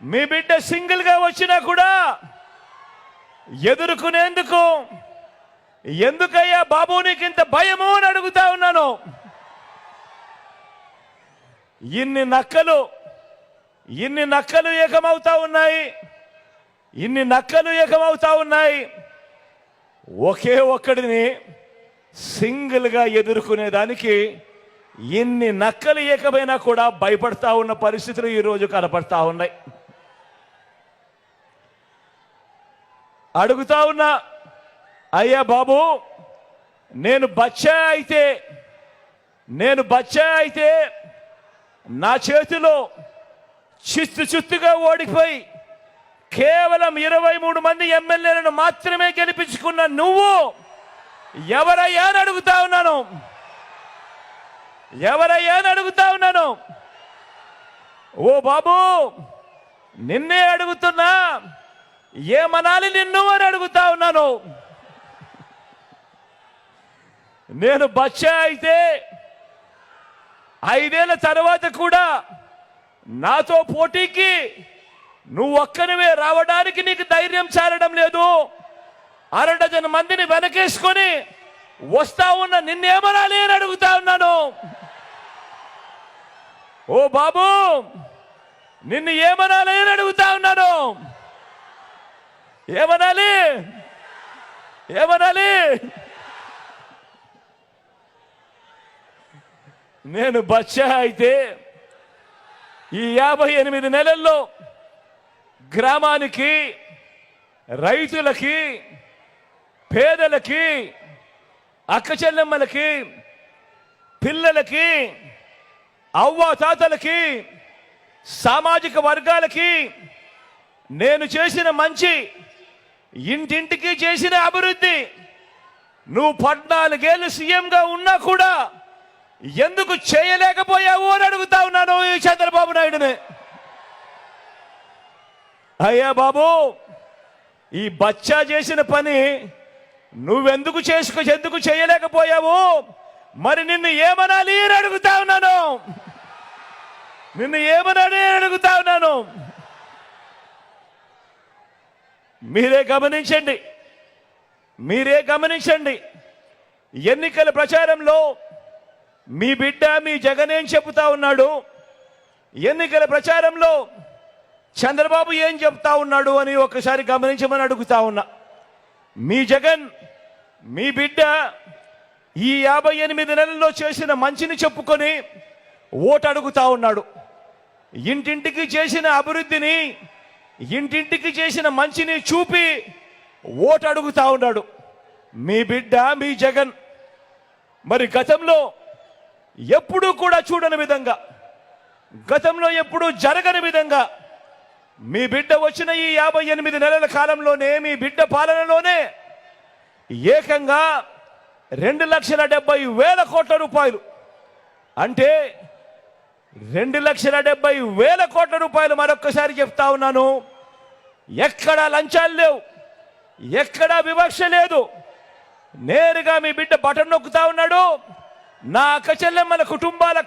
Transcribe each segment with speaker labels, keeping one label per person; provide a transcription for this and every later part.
Speaker 1: మీ బిడ్డ సింగిల్గా వచ్చినా కూడా ఎదుర్కొనేందుకు ఎందుకయ్యా బాబు నీకు ఇంత భయము అని అడుగుతా ఉన్నాను. ఇన్ని నక్కలు ఏకమవుతా ఉన్నాయి, ఒకే ఒక్కడిని సింగిల్గా ఎదుర్కొనేదానికి ఇన్ని నక్కలు ఏకమైనా కూడా భయపడతా ఉన్న పరిస్థితులు ఈరోజు కనపడతా ఉన్నాయి. అడుగుతా ఉన్నా, అయ్యా బాబు నేను బచ్చా అయితే నా చేతిలో చిత్తుగా ఓడిపోయి కేవలం 23 మంది ఎమ్మెల్యేలను మాత్రమే గెలిపించుకున్న నువ్వు ఎవరయ్యా అని అడుగుతా ఉన్నాను. ఓ బాబు నిన్నే అడుగుతున్నా, ఏమనాలి నిన్ను అని అడుగుతా ఉన్నాను. నేను బచ్చా అయితే 5 ఏళ్ల తర్వాత కూడా నాతో పోటీకి నువ్వు ఒక్కనివే రావడానికి నీకు ధైర్యం చాలడం లేదు. 1/2 డజన్ మందిని వెనకేసుకొని వస్తా ఉన్న నిన్నేమనాలి అని అడుగుతా ఉన్నాను. ఓ బాబు నిన్ను ఏమనాలి అని అడుగుతా ఉన్నాను. ఏమనాలి? నేను బచ్చా అయితే ఈ 58 నెలల్లో గ్రామానికి, రైతులకి, పేదలకి, అక్క చెల్లెమ్మలకి, పిల్లలకి, అవ్వాతాతలకి, సామాజిక వర్గాలకి నేను చేసిన మంచి, ఇంటింటికి చేసిన అభివృద్ధి నువ్వు 14 ఏళ్ళు సీఎంగా ఉన్నా కూడా ఎందుకు చేయలేకపోయావు అని అడుగుతా ఉన్నాను ఈ చంద్రబాబు నాయుడుని. అయ్యా బాబు ఈ బచ్చా చేసిన పని నువ్వెందుకు ఎందుకు చేయలేకపోయావు? మరి నిన్ను ఏమనాలి అని అడుగుతా ఉన్నాను. మీరే గమనించండి. ఎన్నికల ప్రచారంలో మీ బిడ్డ మీ జగన్ ఏం చెబుతా ఉన్నాడు, ఎన్నికల ప్రచారంలో చంద్రబాబు ఏం చెప్తా ఉన్నాడు అని ఒకసారి గమనించమని అడుగుతా ఉన్నా. మీ జగన్, మీ బిడ్డ ఈ 58 నెలల్లో చేసిన మంచిని చెప్పుకొని ఓటు అడుగుతా ఉన్నాడు. ఇంటింటికి చేసిన అభివృద్ధిని, ఇంటింటికి చేసిన మంచిని చూపి ఓటు అడుగుతా ఉన్నాడు మీ బిడ్డ, మీ జగన్. మరి గతంలో ఎప్పుడూ కూడా చూడని విధంగా, గతంలో ఎప్పుడూ జరగని విధంగా మీ బిడ్డ వచ్చిన ఈ 58 నెలల కాలంలోనే, మీ బిడ్డ పాలనలోనే ఏకంగా 2,70,000 కోట్ల రూపాయలు, అంటే 2,70,000 కోట్ల రూపాయలు, మరొక్కసారి చెప్తా ఉన్నాను, ఎక్కడా లంచాలు లేవు, ఎక్కడా వివక్ష లేదు. నేరుగా మీ బిడ్డ బటన్ నొక్కుతా ఉన్నాడు, నా అక్క చెల్లెమ్మల కుటుంబాల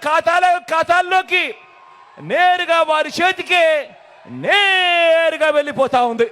Speaker 1: ఖాతాల్లోకి నేరుగా వారి చేతికే నేరుగా వెళ్ళిపోతా ఉంది.